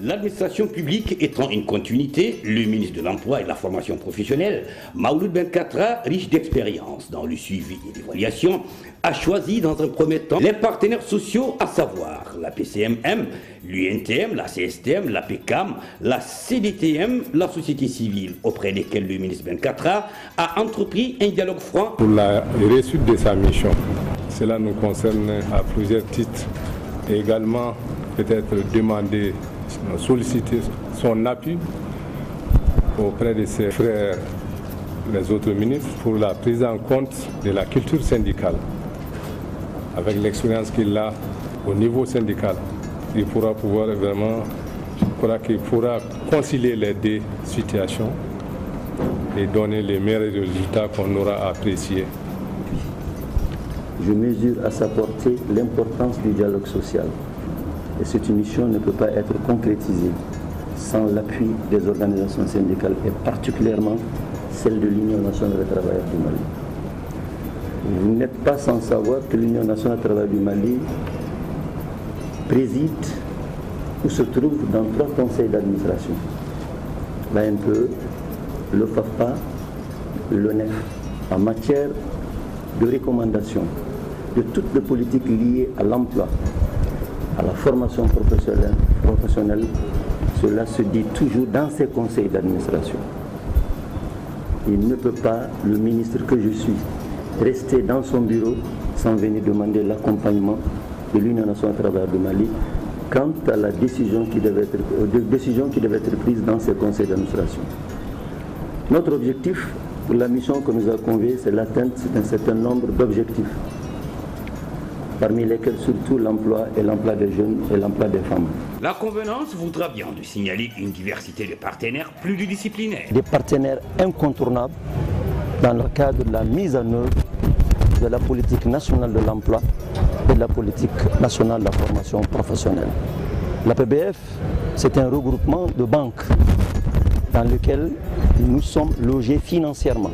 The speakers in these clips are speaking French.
L'administration publique étant une continuité, le ministre de l'Emploi et de la formation professionnelle, Maouloud Benkatra, riche d'expérience dans le suivi et l'évaluation, a choisi dans un premier temps les partenaires sociaux, à savoir la PCMM, l'UNTM, la CSTM, la PCAM, la CDTM, la société civile, auprès desquelles le ministre Benkatra a entrepris un dialogue franc. Pour la réussite de sa mission, cela nous concerne à plusieurs titres et également peut-être demander, solliciter son appui auprès de ses frères, les autres ministres, pour la prise en compte de la culture syndicale. Avec l'expérience qu'il a au niveau syndical, il pourra pouvoir vraiment, je crois qu'il pourra concilier les deux situations et donner les meilleurs résultats qu'on aura appréciés. Je mesure à sa portée l'importance du dialogue social. Et cette mission ne peut pas être concrétisée sans l'appui des organisations syndicales et particulièrement celle de l'Union nationale des travailleurs du Mali. Vous n'êtes pas sans savoir que l'Union nationale des travailleurs du Mali préside ou se trouve dans 3 conseils d'administration. L'ANPE, le FAFPA, l'ONEF, en matière de recommandation de toutes les politiques liées à l'emploi, à la formation professionnelle, cela se dit toujours dans ces conseils d'administration. Il ne peut pas, le ministre que je suis, rester dans son bureau sans venir demander l'accompagnement de l'Union nationale des travailleurs du Mali quant à la décision qui devait être prise dans ces conseils d'administration. Notre objectif pour la mission que nous avons conviée, c'est l'atteinte d'un certain nombre d'objectifs, parmi lesquels surtout l'emploi et l'emploi des jeunes et l'emploi des femmes. La convenance voudra bien de signaler une diversité de partenaires pluridisciplinaires. Des partenaires incontournables dans le cadre de la mise en œuvre de la politique nationale de l'emploi et de la politique nationale de la formation professionnelle. La PBF, c'est un regroupement de banques dans lequel nous sommes logés financièrement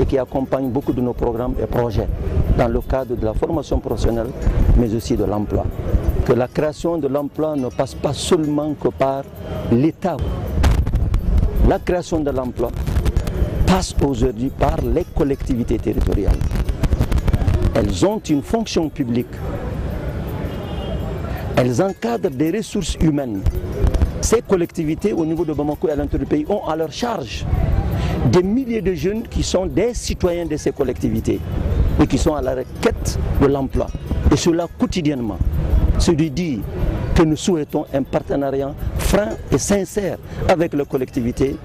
et qui accompagne beaucoup de nos programmes et projets dans le cadre de la formation professionnelle, mais aussi de l'emploi. Que la création de l'emploi ne passe pas seulement que par l'État. La création de l'emploi passe aujourd'hui par les collectivités territoriales. Elles ont une fonction publique. Elles encadrent des ressources humaines. Ces collectivités au niveau de Bamako et à l'intérieur du pays ont à leur charge des milliers de jeunes qui sont des citoyens de ces collectivités et qui sont à la quête de l'emploi. Et cela quotidiennement. C'est de dire que nous souhaitons un partenariat franc et sincère avec les collectivités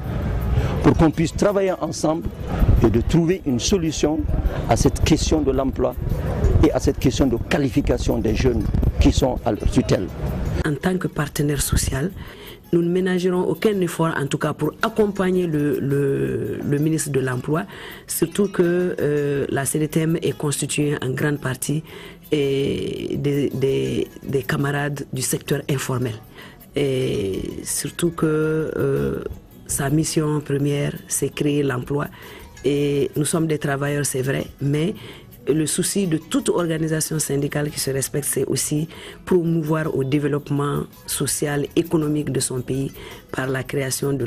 pour qu'on puisse travailler ensemble et de trouver une solution à cette question de l'emploi et à cette question de qualification des jeunes qui sont à leur tutelle. En tant que partenaire social, nous ne ménagerons aucun effort, en tout cas pour accompagner le ministre de l'Emploi, surtout que la CDTM est constituée en grande partie des camarades du secteur informel. Et surtout que sa mission première, c'est créer l'emploi. Et nous sommes des travailleurs, c'est vrai, mais le souci de toute organisation syndicale qui se respecte, c'est aussi promouvoir au développement social, économique de son pays par la création de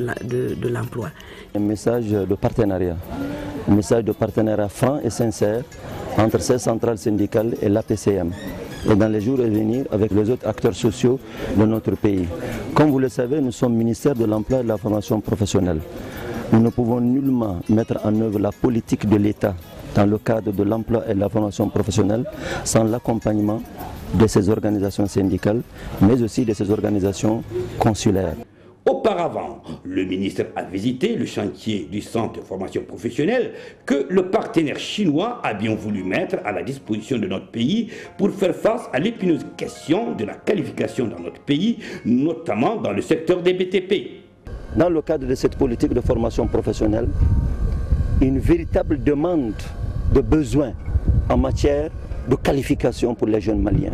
l'emploi. Un message de partenariat, franc et sincère entre ces centrales syndicales et l'APCM. Et dans les jours à venir avec les autres acteurs sociaux de notre pays. Comme vous le savez, nous sommes ministère de l'Emploi et de la formation professionnelle. Nous ne pouvons nullement mettre en œuvre la politique de l'État dans le cadre de l'emploi et de la formation professionnelle sans l'accompagnement de ces organisations syndicales, mais aussi de ces organisations consulaires. Auparavant, le ministre a visité le chantier du centre de formation professionnelle que le partenaire chinois a bien voulu mettre à la disposition de notre pays pour faire face à l'épineuse question de la qualification dans notre pays, notamment dans le secteur des BTP. Dans le cadre de cette politique de formation professionnelle, une véritable demande de besoin en matière de qualification pour les jeunes maliens.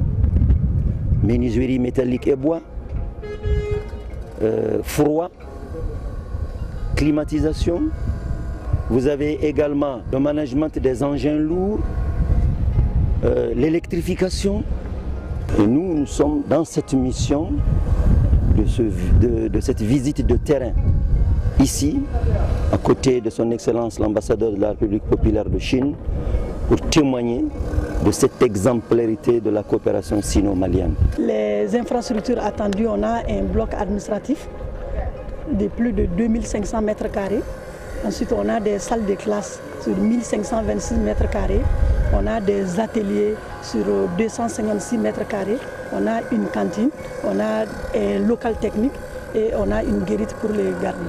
Menuiserie métallique et bois, froid, climatisation. Vous avez également le management des engins lourds, l'électrification. Et nous sommes dans cette mission de cette visite de terrain ici, à côté de son Excellence l'ambassadeur de la République populaire de Chine, pour témoigner de cette exemplarité de la coopération sino-malienne. Les infrastructures attendues, on a un bloc administratif de plus de 2500 mètres carrés. Ensuite, on a des salles de classe sur 1526 mètres carrés. On a des ateliers sur 256 mètres carrés. On a une cantine, on a un local technique et on a une guérite pour les gardiens.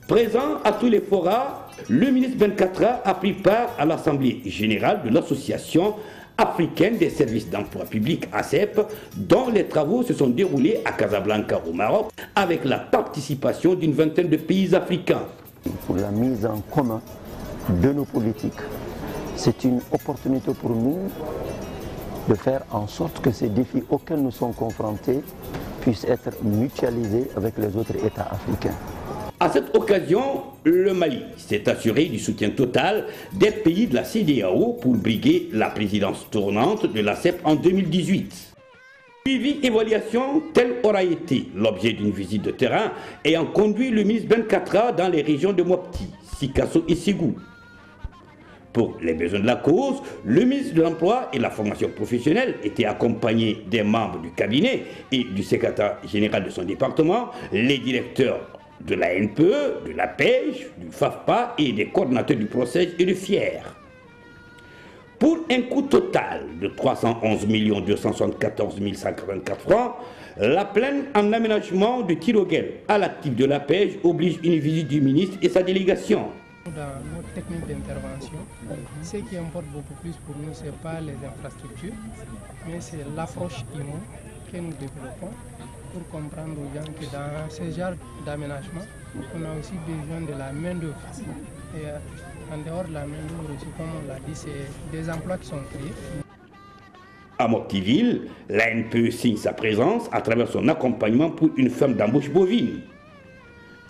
Présent à tous les forats, le ministre Ben Katra a pris part à l'Assemblée générale de l'Association africaine des services d'emploi public ASEP, dont les travaux se sont déroulés à Casablanca au Maroc, avec la participation d'une vingtaine de pays africains. Pour la mise en commun de nos politiques, c'est une opportunité pour nous de faire en sorte que ces défis auxquels nous sommes confrontés puissent être mutualisés avec les autres États africains. À cette occasion, le Mali s'est assuré du soutien total des pays de la CEDEAO pour briguer la présidence tournante de l'ASEP en 2018. Suivi évaluation, tel aura été l'objet d'une visite de terrain ayant conduit le ministre Ben Katra dans les régions de Mopti, Sikasso et Ségou. Pour les besoins de la cause, le ministre de l'Emploi et de la formation professionnelle était accompagné des membres du cabinet et du secrétaire général de son département, les directeurs de la NPE, de la PEJ, du FAFPA et des coordinateurs du PROCEJ et de FIER. Pour un coût total de 311 274 144 francs, la plaine en aménagement de Tiroguel à l'actif de la PEJ oblige une visite du ministre et sa délégation. Dans notre technique d'intervention, ce qui importe beaucoup plus pour nous, ce n'est pas les infrastructures, mais c'est l'approche IMO que nous développons pour comprendre aux gens que dans ce genre d'aménagement, on a aussi besoin de la main-d'œuvre. Et en dehors de la main-d'œuvre aussi, comme on l'a dit, c'est des emplois qui sont créés. À Moptiville, la NPE signe sa présence à travers son accompagnement pour une ferme d'embauche bovine.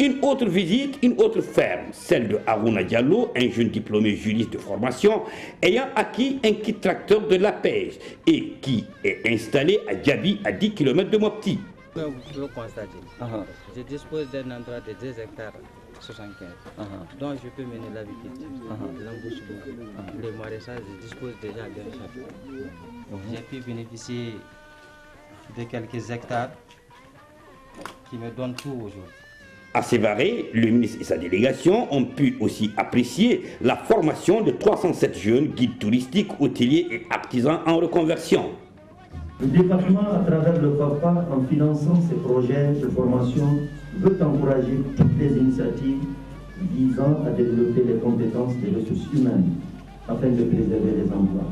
Une autre visite, une autre ferme, celle de Harouna Diallo, un jeune diplômé juriste de formation ayant acquis un kit tracteur de la pêche et qui est installé à Djabi, à 10 km de Mopti. Vous pouvez constater, je dispose d'un endroit de 2 hectares 75, donc je peux mener l'aviculture, l'embauche, le maraîchage, je dispose déjà d'un château. J'ai pu bénéficier de quelques hectares qui me donnent tout aujourd'hui. À Sévaré, le ministre et sa délégation ont pu aussi apprécier la formation de 307 jeunes guides touristiques, hôteliers et artisans en reconversion. Le département, à travers le FAFPA, en finançant ces projets de formation, veut encourager toutes les initiatives visant à développer les compétences des ressources humaines afin de préserver les emplois,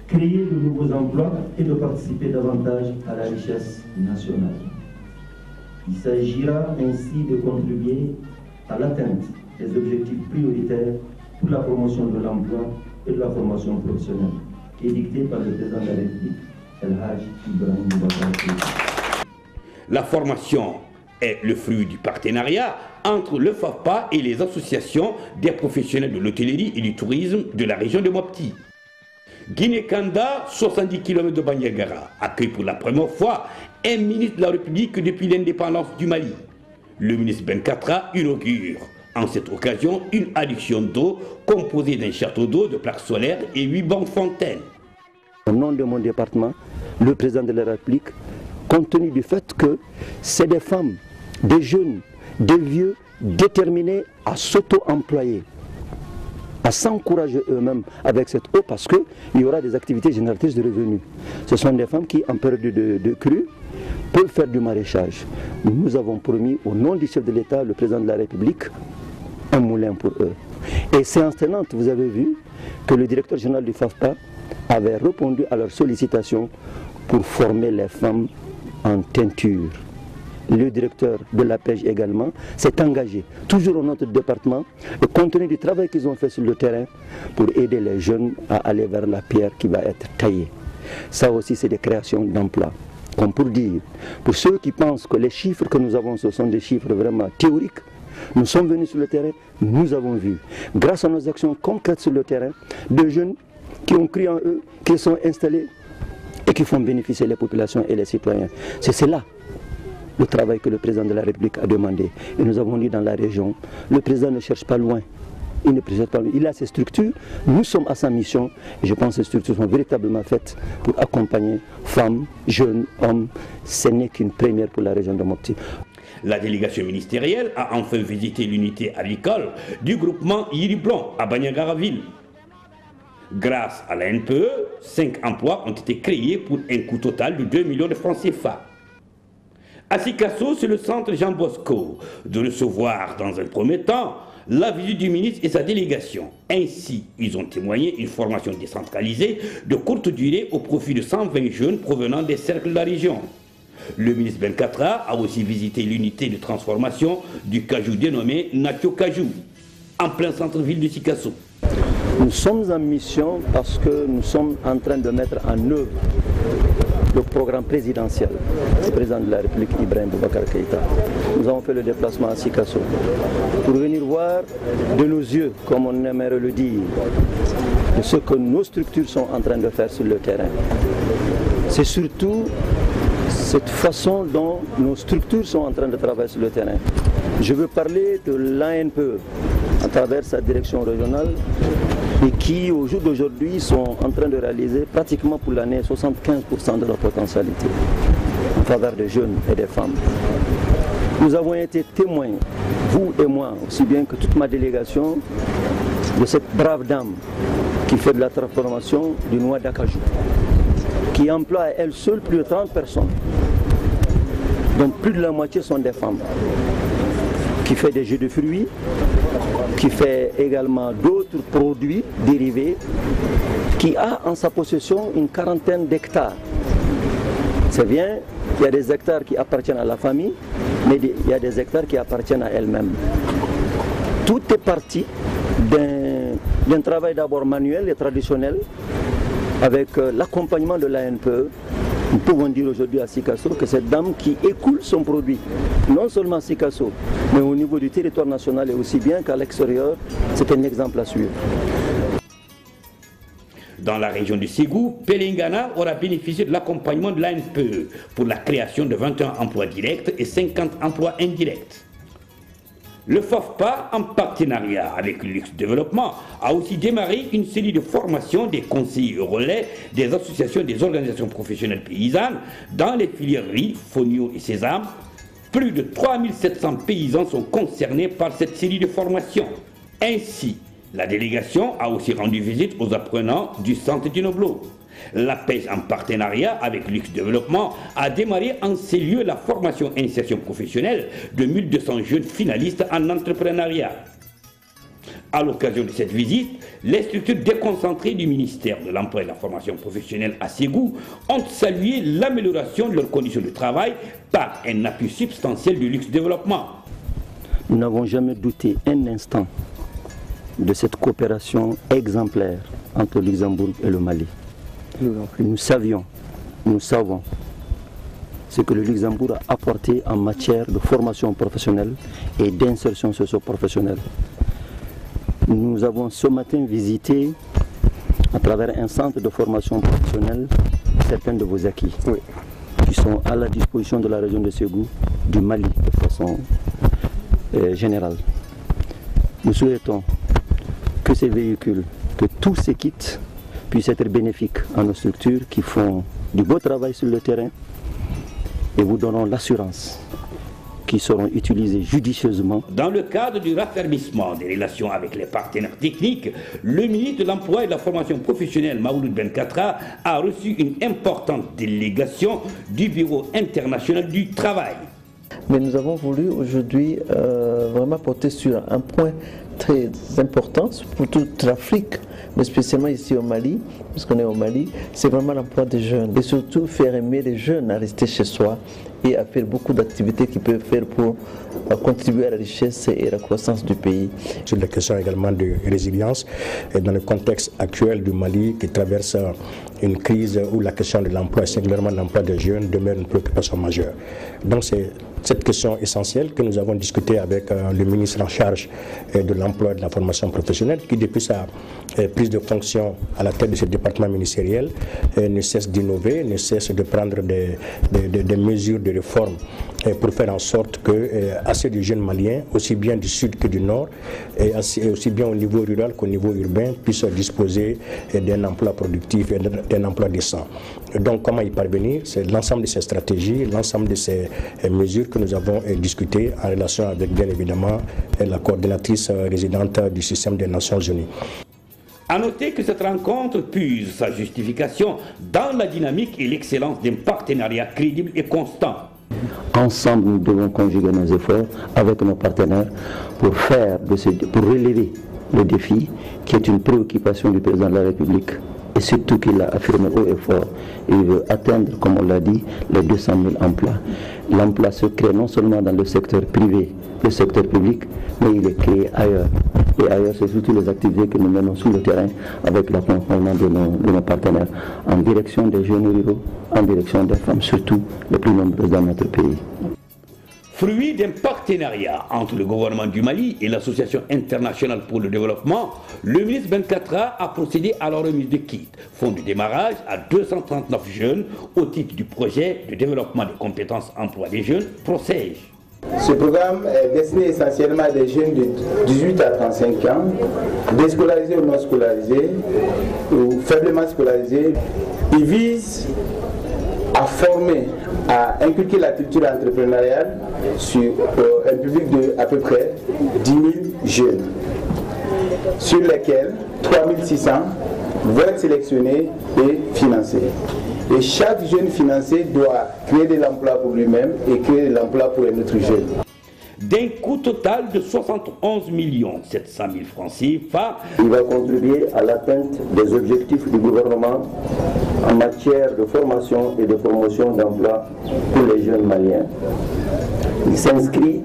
créer de nouveaux emplois et de participer davantage à la richesse nationale. Il s'agira ainsi de contribuer à l'atteinte des objectifs prioritaires pour la promotion de l'emploi et de la formation professionnelle, édictés par le président de la République, El Hadj Ibrahim Boubacar Keïta. La formation est le fruit du partenariat entre le FAFPA et les associations des professionnels de l'hôtellerie et du tourisme de la région de Mopti. Guinée-Kanda, 70 km de Bandiagara, accueille pour la première fois un ministre de la République depuis l'indépendance du Mali. Le ministre Ben Katra inaugure en cette occasion une adduction d'eau composée d'un château d'eau, de plaques solaires et 8 bancs fontaines. Au nom de mon département, le président de la République, compte tenu du fait que c'est des femmes, des jeunes, des vieux déterminés à s'auto-employer, à s'encourager eux-mêmes avec cette eau parce qu'il y aura des activités génératrices de revenus. Ce sont des femmes qui, en période de crue, peuvent faire du maraîchage. Nous avons promis, au nom du chef de l'État, le président de la République, un moulin pour eux. Et séance tenante, vous avez vu que le directeur général du FAFPA avait répondu à leurs sollicitations pour former les femmes en teinture. Le directeur de la pêche également s'est engagé, toujours dans notre département, et compte tenu du travail qu'ils ont fait sur le terrain, pour aider les jeunes à aller vers la pierre qui va être taillée. Ça aussi, c'est des créations d'emplois. Comme pour dire, pour ceux qui pensent que les chiffres que nous avons, ce sont des chiffres vraiment théoriques, nous sommes venus sur le terrain, nous avons vu, grâce à nos actions concrètes sur le terrain, de jeunes qui ont cru en eux, qui sont installés et qui font bénéficier les populations et les citoyens. C'est cela le travail que le président de la République a demandé. Et nous avons dit dans la région, le président ne cherche pas loin. Il ne cherche pas loin. Il a ses structures, nous sommes à sa mission. Et je pense que ces structures sont véritablement faites pour accompagner femmes, jeunes, hommes. Ce n'est qu'une première pour la région de Mopti. La délégation ministérielle a enfin visité l'unité agricole du groupement Yiriblon à Banyangaraville. Grâce à la NPE, 5 emplois ont été créés pour un coût total de 2 millions de francs CFA. À Sikasso, c'est le centre Jean Bosco de recevoir dans un premier temps la visite du ministre et sa délégation. Ainsi, ils ont témoigné une formation décentralisée de courte durée au profit de 120 jeunes provenant des cercles de la région. Le ministre Ben Katra a aussi visité l'unité de transformation du cajou dénommée Natio Cajou, en plein centre-ville de Sikasso. Nous sommes en mission parce que nous sommes en train de mettre en œuvre le programme présidentiel du président de la République Ibrahim Boubacar Keïta. Nous avons fait le déplacement à Sikasso pour venir voir de nos yeux, comme on aimerait le dire, de ce que nos structures sont en train de faire sur le terrain. C'est surtout cette façon dont nos structures sont en train de travailler sur le terrain. Je veux parler de l'ANPE à travers sa direction régionale et qui, au jour d'aujourd'hui, sont en train de réaliser pratiquement pour l'année 75% de leur potentialité en faveur des jeunes et des femmes. Nous avons été témoins, vous et moi, aussi bien que toute ma délégation, de cette brave dame qui fait de la transformation du noix d'acajou, qui emploie à elle seule plus de 30 personnes, dont plus de la moitié sont des femmes, qui fait des jus de fruits, qui fait également d'autres produits dérivés, qui a en sa possession une quarantaine d'hectares. C'est bien, il y a des hectares qui appartiennent à la famille, mais il y a des hectares qui appartiennent à elle-même. Tout est parti d'un travail d'abord manuel et traditionnel, avec l'accompagnement de l'ANPE. Nous pouvons dire aujourd'hui à Sikasso que cette dame qui écoule son produit, non seulement à Sikasso, mais au niveau du territoire national et aussi bien qu'à l'extérieur, c'est un exemple à suivre. Dans la région de Ségou, Pelengana aura bénéficié de l'accompagnement de l'ANPE pour la création de 21 emplois directs et 50 emplois indirects. Le FOFPA, en partenariat avec le Luxe Développement, a aussi démarré une série de formations des conseillers relais des associations et des organisations professionnelles paysannes dans les filières riz, fonio et sésame. Plus de 3700 paysans sont concernés par cette série de formations. Ainsi, la délégation a aussi rendu visite aux apprenants du centre d'Inoblo. La pêche en partenariat avec Luxe Développement a démarré en ces lieux la formation initiation professionnelle de 1200 jeunes finalistes en entrepreneuriat. À l'occasion de cette visite, les structures déconcentrées du ministère de l'Emploi et de la Formation professionnelle à Ségou ont salué l'amélioration de leurs conditions de travail par un appui substantiel du Luxe Développement. Nous n'avons jamais douté un instant de cette coopération exemplaire entre le Luxembourg et le Mali. Nous savons ce que le Luxembourg a apporté en matière de formation professionnelle et d'insertion socio-professionnelle. Nous avons ce matin visité, à travers un centre de formation professionnelle, certains de vos acquis, qui sont à la disposition de la région de Ségou, du Mali de façon générale. Nous souhaitons que ces véhicules, que tous ces kits puissent être bénéfiques à nos structures qui font du beau travail sur le terrain et vous donnons l'assurance qui seront utilisés judicieusement. Dans le cadre du raffermissement des relations avec les partenaires techniques, le ministre de l'Emploi et de la Formation professionnelle, Maouloud Ben Katra, a reçu une importante délégation du Bureau international du travail. Mais nous avons voulu aujourd'hui vraiment porter sur un point très important pour toute l'Afrique, mais spécialement ici au Mali, parce qu'on est au Mali, c'est vraiment l'emploi des jeunes. Et surtout faire aimer les jeunes à rester chez soi et à faire beaucoup d'activités qu'ils peuvent faire pour contribuer à la richesse et à la croissance du pays. Sur la question également de résilience, et dans le contexte actuel du Mali qui traverse une crise où la question de l'emploi, singulièrement l'emploi des jeunes, demeure une préoccupation majeure. Donc c'est cette question essentielle que nous avons discutée avec le ministre en charge de l'emploi et de la formation professionnelle qui depuis sa prise de fonction à la tête de ce département ministériel, ne cesse d'innover, ne cesse de prendre des mesures de réforme pour faire en sorte que assez de jeunes Maliens, aussi bien du sud que du nord, et aussi bien au niveau rural qu'au niveau urbain, puissent disposer d'un emploi productif et d'un emploi décent. Donc comment y parvenir? C'est l'ensemble de ces stratégies, l'ensemble de ces mesures que nous avons discutées en relation avec, bien évidemment, la coordinatrice résidente du système des Nations Unies. A noter que cette rencontre puise sa justification dans la dynamique et l'excellence d'un partenariat crédible et constant. Ensemble, nous devons conjuguer nos efforts avec nos partenaires pour relever le défi qui est une préoccupation du président de la République. Et surtout qu'il a affirmé haut et fort, il veut atteindre, comme on l'a dit, les 200 000 emplois. L'emploi se crée non seulement dans le secteur privé, le secteur public, mais il est créé ailleurs. Et ailleurs, c'est surtout les activités que nous menons sur le terrain avec l'accompagnement de nos partenaires, en direction des jeunes ruraux, en direction des femmes, surtout les plus nombreuses dans notre pays. Fruit d'un partenariat entre le gouvernement du Mali et l'Association internationale pour le développement, le ministre Ben Katra a procédé à la remise de kits, fonds de démarrage à 239 jeunes au titre du projet de développement des compétences emploi des jeunes, PROCEJ. Ce programme est destiné essentiellement à des jeunes de 18 à 35 ans, déscolarisés ou non scolarisés, ou faiblement scolarisés. Il vise à former, à inculquer la culture entrepreneuriale sur un public de à peu près 10 000 jeunes, sur lesquels 3 600 vont être sélectionnés et financés. Et chaque jeune financé doit créer de l'emploi pour lui-même et créer de l'emploi pour un autre jeune. D'un coût total de 71 700 000 francs CFA. Il va contribuer à l'atteinte des objectifs du gouvernement en matière de formation et de promotion d'emploi pour les jeunes maliens. Il s'inscrit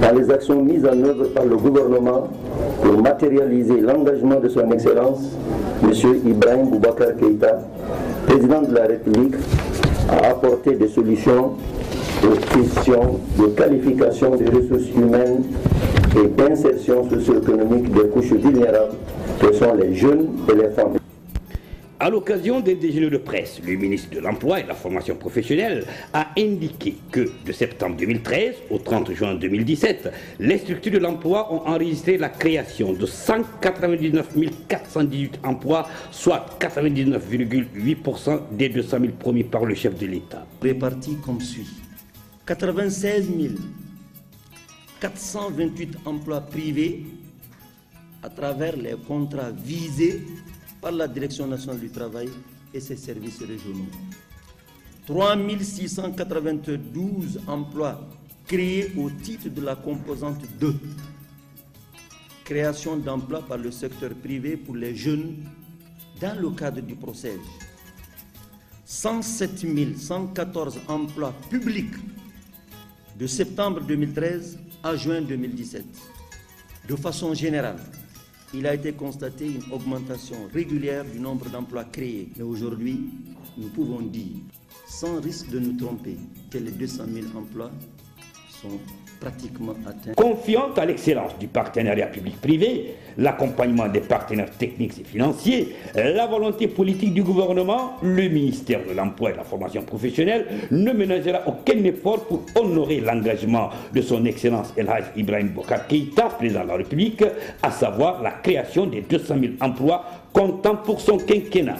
dans les actions mises en œuvre par le gouvernement pour matérialiser l'engagement de son Excellence, M. Ibrahim Boubacar Keïta, président de la République, à apporter des solutions aux questions de qualification des ressources humaines et d'insertion socio-économique des couches vulnérables que sont les jeunes et les femmes. À l'occasion d'un déjeuner de presse, le ministre de l'Emploi et de la Formation professionnelle a indiqué que de septembre 2013 au 30 juin 2017, les structures de l'emploi ont enregistré la création de 199 418 emplois, soit 99,8% des 200 000 promis par le chef de l'État. Répartis comme suit. 96 428 emplois privés à travers les contrats visés par la Direction nationale du travail et ses services régionaux. 3 692 emplois créés au titre de la composante 2. Création d'emplois par le secteur privé pour les jeunes dans le cadre du PROCEJ. 107 114 emplois publics de septembre 2013 à juin 2017. De façon générale, il a été constaté une augmentation régulière du nombre d'emplois créés. Mais aujourd'hui, nous pouvons dire, sans risque de nous tromper, que les 200 000 emplois sont pratiquement atteints. Confiant à l'excellence du partenariat public-privé, l'accompagnement des partenaires techniques et financiers, la volonté politique du gouvernement, le ministère de l'Emploi et de la Formation professionnelle ne ménagera aucun effort pour honorer l'engagement de son Excellence El Hadj Ibrahim Boubacar Keïta, président de la République, à savoir la création des 200 000 emplois comptant pour son quinquennat.